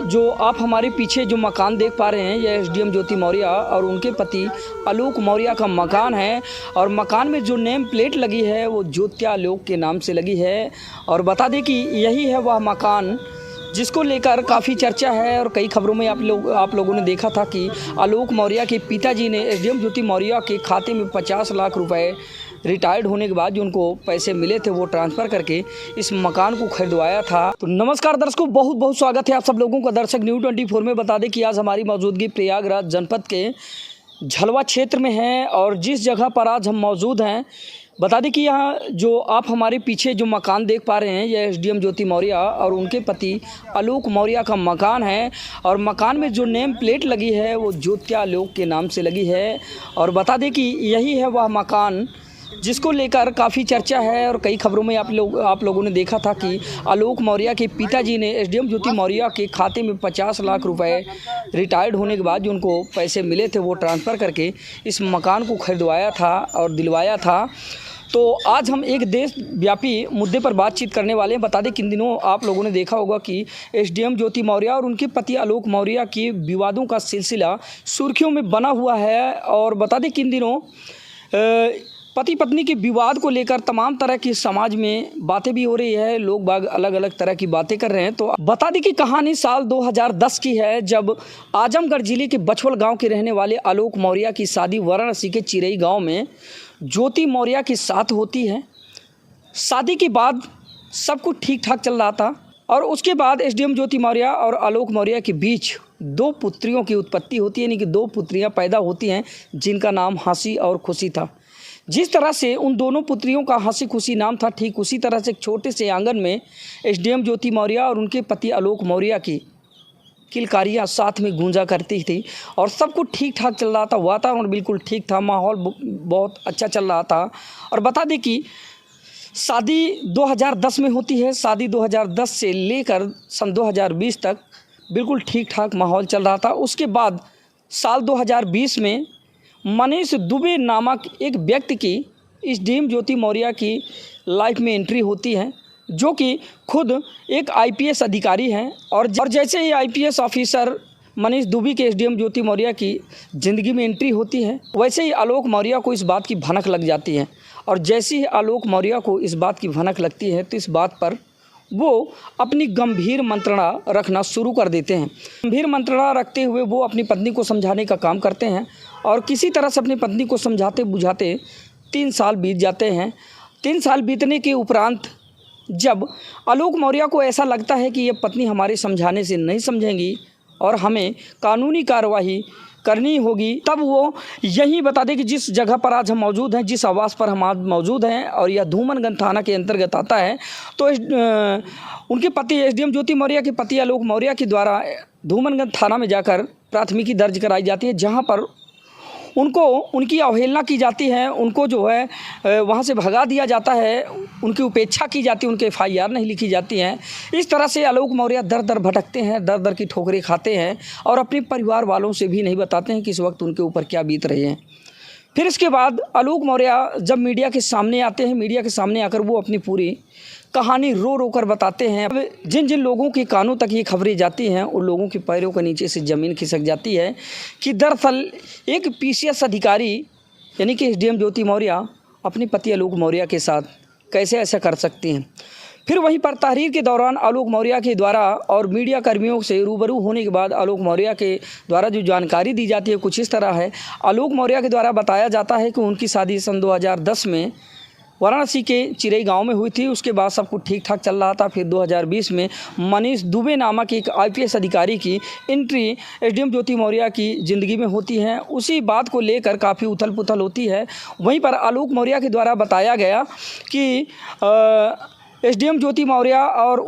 जो आप हमारे पीछे जो मकान देख पा रहे हैं, यह एसडीएम ज्योति मौर्य और उनके पति आलोक मौर्य का मकान है। और मकान में जो नेम प्लेट लगी है वो ज्योत्यालोक के नाम से लगी है। और बता दें कि यही है वह मकान जिसको लेकर काफ़ी चर्चा है। और कई खबरों में आप लोगों ने देखा था कि आलोक मौर्य के पिताजी ने एसडीएम ज्योति मौर्य के खाते में 50 लाख रुपए रिटायर्ड होने के बाद जो उनको पैसे मिले थे वो ट्रांसफ़र करके इस मकान को खरीदवाया था। तो नमस्कार दर्शकों, बहुत बहुत स्वागत है आप सब लोगों का दर्शक न्यूज़ 24 में। बता दें कि आज हमारी मौजूदगी प्रयागराज जनपद के झलवा क्षेत्र में है। और जिस जगह पर आज हम मौजूद हैं, बता दें कि यहाँ जो आप हमारे पीछे जो मकान देख पा रहे हैं, यह एसडीएम ज्योति मौर्य और उनके पति आलोक मौर्य का मकान है। और मकान में जो नेम प्लेट लगी है वो ज्योत्यालोक के नाम से लगी है। और बता दें कि यही है वह मकान जिसको लेकर काफ़ी चर्चा है। और कई खबरों में आप लोगों ने देखा था कि आलोक मौर्य के पिताजी ने एसडीएम ज्योति मौर्य के खाते में 50 लाख रुपए रिटायर्ड होने के बाद जो उनको पैसे मिले थे वो ट्रांसफ़र करके इस मकान को खरीदवाया था और दिलवाया था। तो आज हम एक देशव्यापी मुद्दे पर बातचीत करने वाले हैं। बता दें कि इन दिनों आप लोगों ने देखा होगा कि एसडीएम ज्योति मौर्य और उनके पति आलोक मौर्य की विवादों का सिलसिला सुर्खियों में बना हुआ है। और बता दें कि इन दिनों पति पत्नी के विवाद को लेकर तमाम तरह की समाज में बातें भी हो रही है, लोग बाग अलग अलग तरह की बातें कर रहे हैं। तो बता दें कि कहानी साल 2010 की है, जब आजमगढ़ जिले के बछवल गांव के रहने वाले आलोक मौर्य की शादी वाराणसी के चिरई गांव में ज्योति मौर्य के साथ होती है। शादी के बाद सब कुछ ठीक ठाक चल रहा था और उसके बाद एसडीएम ज्योति मौर्य और आलोक मौर्य के बीच 2 पुत्रियों की उत्पत्ति होती है, यानी कि 2 पुत्रियाँ पैदा होती हैं जिनका नाम हंसी और खुशी था। जिस तरह से उन दोनों पुत्रियों का हंसी खुशी नाम था, ठीक उसी तरह से एक छोटे से आंगन में एसडीएम ज्योति मौर्य और उनके पति आलोक मौर्य की किलकारियाँ साथ में गूंजा करती थी। और सब कुछ ठीक ठाक चल रहा था, वातावरण बिल्कुल ठीक था, माहौल बहुत अच्छा चल रहा था। और बता दें कि शादी 2010 में होती है। शादी 2010 से लेकर सन 2020 तक बिल्कुल ठीक ठाक माहौल चल रहा था। उसके बाद साल 2020 में मनीष दुबे नामक एक व्यक्ति की एसडीएम ज्योति मौर्य की लाइफ में एंट्री होती है, जो कि खुद एक आईपीएस अधिकारी हैं। और जैसे ही आईपीएस ऑफिसर मनीष दुबे के एसडीएम ज्योति मौर्य की ज़िंदगी में एंट्री होती है, वैसे ही आलोक मौर्य को इस बात की भनक लग जाती है। और जैसे ही आलोक मौर्य को इस बात की भनक लगती है तो इस बात पर वो अपनी गंभीर मंत्रणा रखना शुरू कर देते हैं। गंभीर मंत्रणा रखते हुए वो अपनी पत्नी को समझाने का काम करते हैं। और किसी तरह से अपनी पत्नी को समझाते बुझाते 3 साल बीत जाते हैं। 3 साल बीतने के उपरांत जब आलोक मौर्य को ऐसा लगता है कि ये पत्नी हमारे समझाने से नहीं समझेंगी और हमें कानूनी कार्रवाई करनी होगी, तब वो यही बता दें कि जिस जगह पर आज हम मौजूद हैं, जिस आवास पर हम आज मौजूद हैं, और यह धूमनगंज थाना के अंतर्गत आता है। तो उनके पति एसडीएम ज्योति मौर्य के पति आलोक मौर्य के द्वारा धूमनगंज थाना में जाकर प्राथमिकी दर्ज कराई जाती है, जहाँ पर उनको उनकी अवहेलना की जाती है, उनको जो है वहाँ से भगा दिया जाता है, उनकी उपेक्षा की जाती है, उनके एफआईआर नहीं लिखी जाती हैं। इस तरह से आलोक मौर्य दर दर भटकते हैं, दर दर की ठोकरें खाते हैं और अपने परिवार वालों से भी नहीं बताते हैं कि इस वक्त उनके ऊपर क्या बीत रहे हैं। फिर इसके बाद आलोक मौर्य जब मीडिया के सामने आते हैं, मीडिया के सामने आकर वो अपनी पूरी कहानी रो रो कर बताते हैं। अब जिन जिन लोगों के कानों तक ये खबरें जाती हैं, उन लोगों के पैरों के नीचे से ज़मीन खिसक जाती है कि दरअसल एक पीसीएस अधिकारी यानी कि एसडीएम ज्योति मौर्य अपने पति आलोक मौर्य के साथ कैसे ऐसा कर सकती हैं। फिर वहीं पर तहरीर के दौरान आलोक मौर्य के द्वारा और मीडिया कर्मियों से रूबरू होने के बाद आलोक मौर्य के द्वारा जो जानकारी दी जाती है कुछ इस तरह है। आलोक मौर्य के द्वारा बताया जाता है कि उनकी शादी सन 2010 में वाराणसी के चिरई गांव में हुई थी। उसके बाद सब कुछ ठीक ठाक चल रहा था। फिर 2020 में मनीष दुबे नामक एक आईपीएस अधिकारी की एंट्री एसडीएम ज्योति मौर्य की ज़िंदगी में होती है। उसी बात को लेकर काफ़ी उथल पुथल होती है। वहीं पर आलोक मौर्य के द्वारा बताया गया कि एसडीएम ज्योति मौर्य और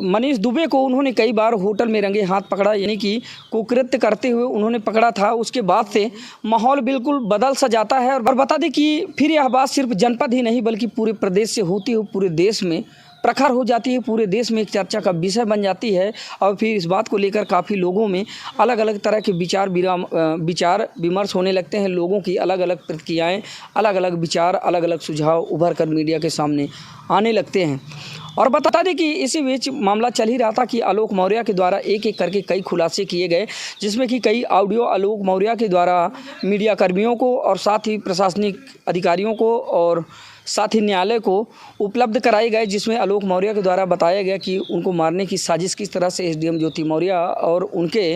मनीष दुबे को उन्होंने कई बार होटल में रंगे हाथ पकड़ा, यानी कि कुकृत्य करते हुए उन्होंने पकड़ा था। उसके बाद से माहौल बिल्कुल बदल सा जाता है। और बता दें कि फिर यह बात सिर्फ जनपद ही नहीं बल्कि पूरे प्रदेश से होती हुई पूरे देश में प्रखर हो जाती है, पूरे देश में एक चर्चा का विषय बन जाती है। और फिर इस बात को लेकर काफ़ी लोगों में अलग अलग तरह के विचार विमर्श होने लगते हैं। लोगों की अलग अलग प्रतिक्रियाएँ, अलग अलग विचार, अलग अलग सुझाव उभर कर मीडिया के सामने आने लगते हैं। और बता दें कि इसी बीच मामला चल ही रहा था कि आलोक मौर्य के द्वारा एक एक करके कई खुलासे किए गए, जिसमें कि कई ऑडियो आलोक मौर्य के द्वारा मीडिया कर्मियों को और साथ ही प्रशासनिक अधिकारियों को और साथ ही न्यायालय को उपलब्ध कराए गए, जिसमें आलोक मौर्य के द्वारा बताया गया कि उनको मारने की साजिश किस तरह से एसडीएम ज्योति मौर्य और उनके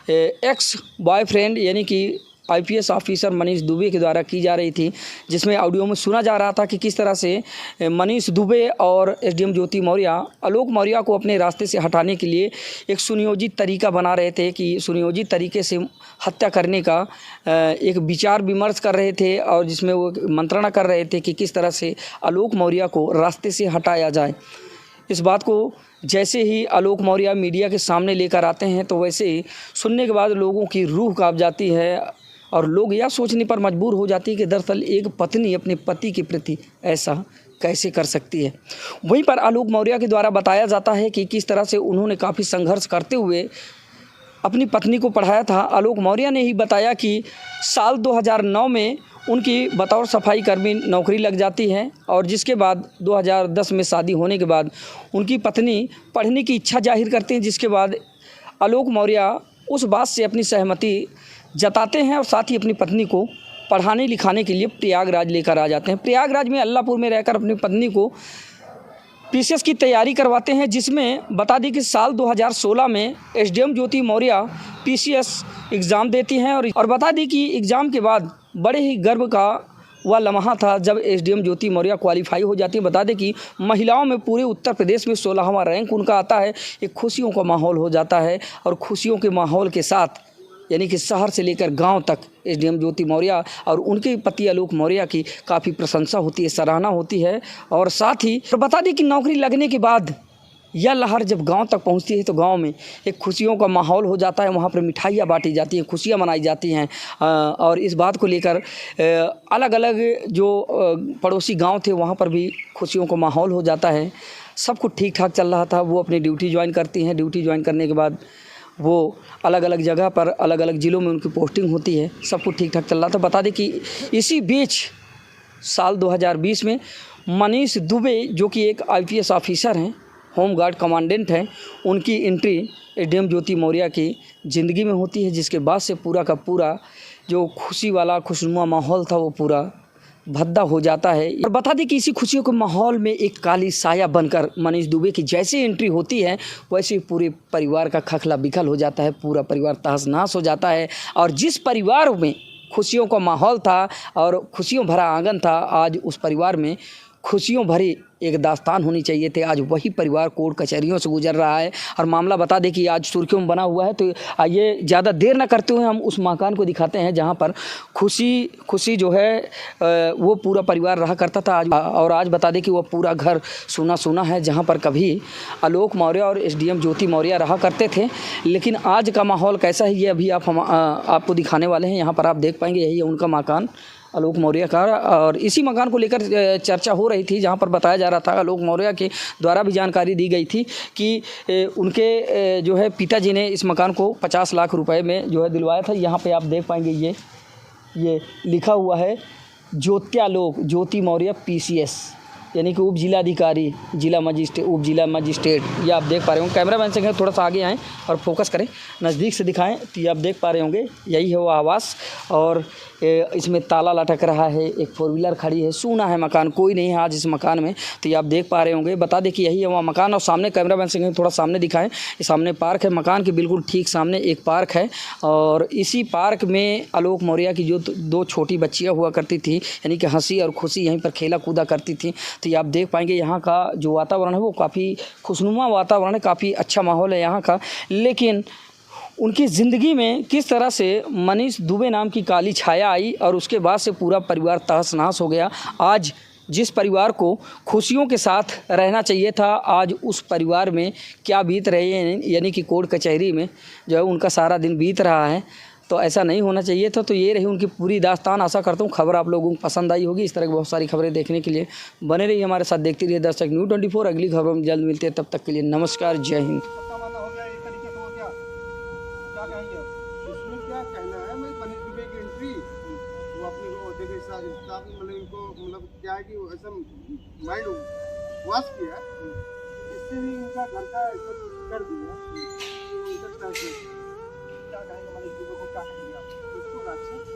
एक्स बॉयफ्रेंड यानी कि आईपीएस ऑफिसर मनीष दुबे के द्वारा की जा रही थी, जिसमें ऑडियो में सुना जा रहा था कि किस तरह से मनीष दुबे और एसडीएम ज्योति मौर्य आलोक मौर्य को अपने रास्ते से हटाने के लिए एक सुनियोजित तरीका बना रहे थे, कि सुनियोजित तरीके से हत्या करने का एक विचार विमर्श कर रहे थे, और जिसमें वो मंत्रणा कर रहे थे कि किस तरह से आलोक मौर्य को रास्ते से हटाया जाए। इस बात को जैसे ही आलोक मौर्य मीडिया के सामने लेकर आते हैं तो वैसे ही सुनने के बाद लोगों की रूह कांप जाती है, और लोग यह सोचने पर मजबूर हो जाती है कि दरअसल एक पत्नी अपने पति के प्रति ऐसा कैसे कर सकती है। वहीं पर आलोक मौर्य के द्वारा बताया जाता है कि किस तरह से उन्होंने काफ़ी संघर्ष करते हुए अपनी पत्नी को पढ़ाया था। आलोक मौर्य ने ही बताया कि साल 2009 में उनकी बतौर सफाई कर्मी नौकरी लग जाती है, और जिसके बाद 2010 में शादी होने के बाद उनकी पत्नी पढ़ने की इच्छा जाहिर करती हैं, जिसके बाद आलोक मौर्य उस बात से अपनी सहमति जताते हैं और साथ ही अपनी पत्नी को पढ़ाने लिखाने के लिए प्रयागराज लेकर आ जाते हैं। प्रयागराज में अल्लाहपुर में रहकर अपनी पत्नी को पीसीएस की तैयारी करवाते हैं, जिसमें बता दें कि साल 2016 में एसडीएम ज्योति मौर्य पीसीएस एग्ज़ाम देती हैं, और बता दें कि एग्ज़ाम के बाद बड़े ही गर्व का वह लम्हा था जब एसडीएम ज्योति मौर्य क्वालिफाई हो जाती है। बता दें कि महिलाओं में पूरे उत्तर प्रदेश में 16वां रैंक उनका आता है। एक खुशियों का माहौल हो जाता है, और खुशियों के माहौल के साथ यानी कि शहर से लेकर गांव तक एसडीएम ज्योति मौर्य और उनके पति आलोक मौर्य की काफ़ी प्रशंसा होती है, सराहना होती है। और साथ ही बता दें कि नौकरी लगने के बाद यह लहर जब गांव तक पहुंचती है तो गांव में एक खुशियों का माहौल हो जाता है। वहां पर मिठाइयाँ बांटी जाती हैं, खुशियाँ मनाई जाती हैं, और इस बात को लेकर अलग अलग जो पड़ोसी गांव थे वहां पर भी खुशियों का माहौल हो जाता है। सब कुछ ठीक ठाक चल रहा था। वो अपनी ड्यूटी ज्वाइन करती हैं। ड्यूटी ज्वाइन करने के बाद वो अलग अलग जगह पर अलग अलग ज़िलों में उनकी पोस्टिंग होती है। सब कुछ ठीक ठाक चल रहा था। बता दें कि इसी बीच साल 2020 में मनीष दुबे जो कि एक आईपीएस ऑफिसर हैं, होमगार्ड कमांडेंट हैं, उनकी एंट्री एसडीएम ज्योति मौर्य की ज़िंदगी में होती है, जिसके बाद से पूरा का पूरा जो खुशी वाला खुशनुमा माहौल था वो पूरा भद्दा हो जाता है। और बता दें कि इसी खुशियों के माहौल में एक काली साया बनकर मनीष दुबे की जैसे एंट्री होती है वैसे ही पूरे परिवार का खखला बिखल हो जाता है, पूरा परिवार तहस नहस हो जाता है। और जिस परिवार में खुशियों का माहौल था और खुशियों भरा आंगन था, आज उस परिवार में खुशियों भरी एक दास्तान होनी चाहिए थे। आज वही परिवार कोर्ट कचहरियों से गुजर रहा है, और मामला बता दें कि आज सुर्खियों में बना हुआ है। तो आइए ज़्यादा देर ना करते हुए हम उस मकान को दिखाते हैं जहां पर खुशी जो है वो पूरा परिवार रहा करता था। आज बता दें कि वो पूरा घर सूना सूना है, जहां पर कभी आलोक मौर्य और एसडीएम ज्योति मौर्य रहा करते थे। लेकिन आज का माहौल कैसा है ये अभी आपको दिखाने वाले हैं। यहाँ पर आप देख पाएंगे, यही है उनका मकान आलोक मौर्य का। और इसी मकान को लेकर चर्चा हो रही थी, जहां पर बताया जा रहा था, आलोक मौर्य के द्वारा भी जानकारी दी गई थी कि उनके जो है पिताजी ने इस मकान को 50 लाख रुपए में जो है दिलवाया था। यहाँ पे आप देख पाएंगे ये लिखा हुआ है ज्योत्यालोक ज्योति मौर्य पीसीएस, यानी कि उप जिलाधिकारी उप जिला मजिस्ट्रेट। ये आप देख पा रहे होंगे। कैमरामैन से थोड़ा सा आगे आएँ और फोकस करें, नज़दीक से दिखाएं तो ये आप देख पा रहे होंगे, यही है वो आवास। और इसमें ताला लटक रहा है, एक 4 व्हीलर खड़ी है, सूना है मकान, कोई नहीं है आज इस मकान में। तो ये आप देख पा रहे होंगे। बता दें कि यही है वहाँ मकान। और सामने कैमरामैन से थोड़ा सामने दिखाएं, ये सामने पार्क है, मकान के बिल्कुल ठीक सामने एक पार्क है। और इसी पार्क में आलोक मौर्य की जो 2 छोटी बच्चियाँ हुआ करती थी, यानी कि हंसी और खुशी, यहीं पर खेला कूदा करती थी। तो ये आप देख पाएंगे यहाँ का जो वातावरण है वो काफ़ी खुशनुमा वातावरण है, काफ़ी अच्छा माहौल है यहाँ का। लेकिन उनकी ज़िंदगी में किस तरह से मनीष दुबे नाम की काली छाया आई और उसके बाद से पूरा परिवार तहस नहस हो गया। आज जिस परिवार को खुशियों के साथ रहना चाहिए था, आज उस परिवार में क्या बीत रही है, यानी कि कोर्ट कचहरी में जो है उनका सारा दिन बीत रहा है। तो ऐसा नहीं होना चाहिए था। तो ये रही उनकी पूरी दास्तान। आशा करता हूँ खबर आप लोगों को पसंद आई होगी। इस तरह की बहुत सारी खबरें देखने के लिए बने रहिए हमारे साथ, देखते रहिए दर्शक न्यूज़ 24। अगली खबरों में जल्द मिलते हैं, तब तक के लिए नमस्कार, जय हिंद। क्या कहना है मैं मनीष दुबे की एंट्री वो अपने ओहदे के साथ मतलब इनको मतलब क्या है कि ऐसा माइंड वॉश किया जैसे ही उनका घर का जो कर दिया उनका ट्रांसलेट क्या कहेंगे हमारे युवकों को क्या कहेंगे आप इसको राक्षस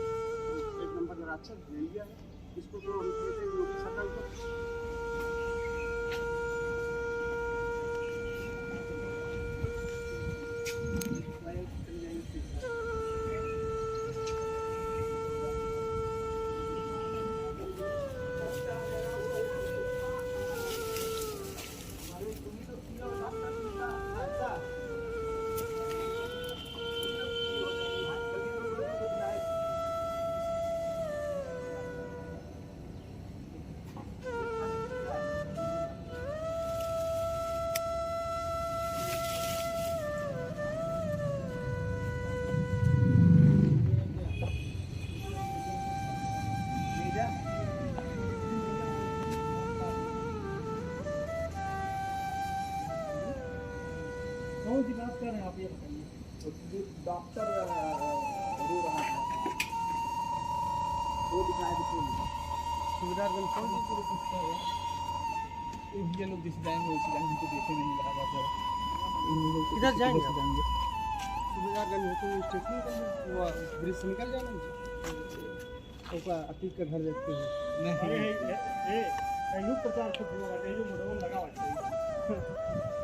एक नंबर का राक्षस भेड़िया है इसको तो हम कहते हैं योगी सरकार को कौन सी बात कर रहे हैं आप ये बताइए डॉक्टर रो रहा था वो दिखाया सुविधागंज कौन सी पूरी पूछता है ये लोग जिस जाएंगे उसी जाएंगे तो देखे नहीं बराबर इधर जाएंगे सुविधागंज है तो स्टेशन का वो ब्रिज से निकल जाना उसका अतीत का घर देखते हैं नहीं ये लुक प्रचार से लगा हुआ है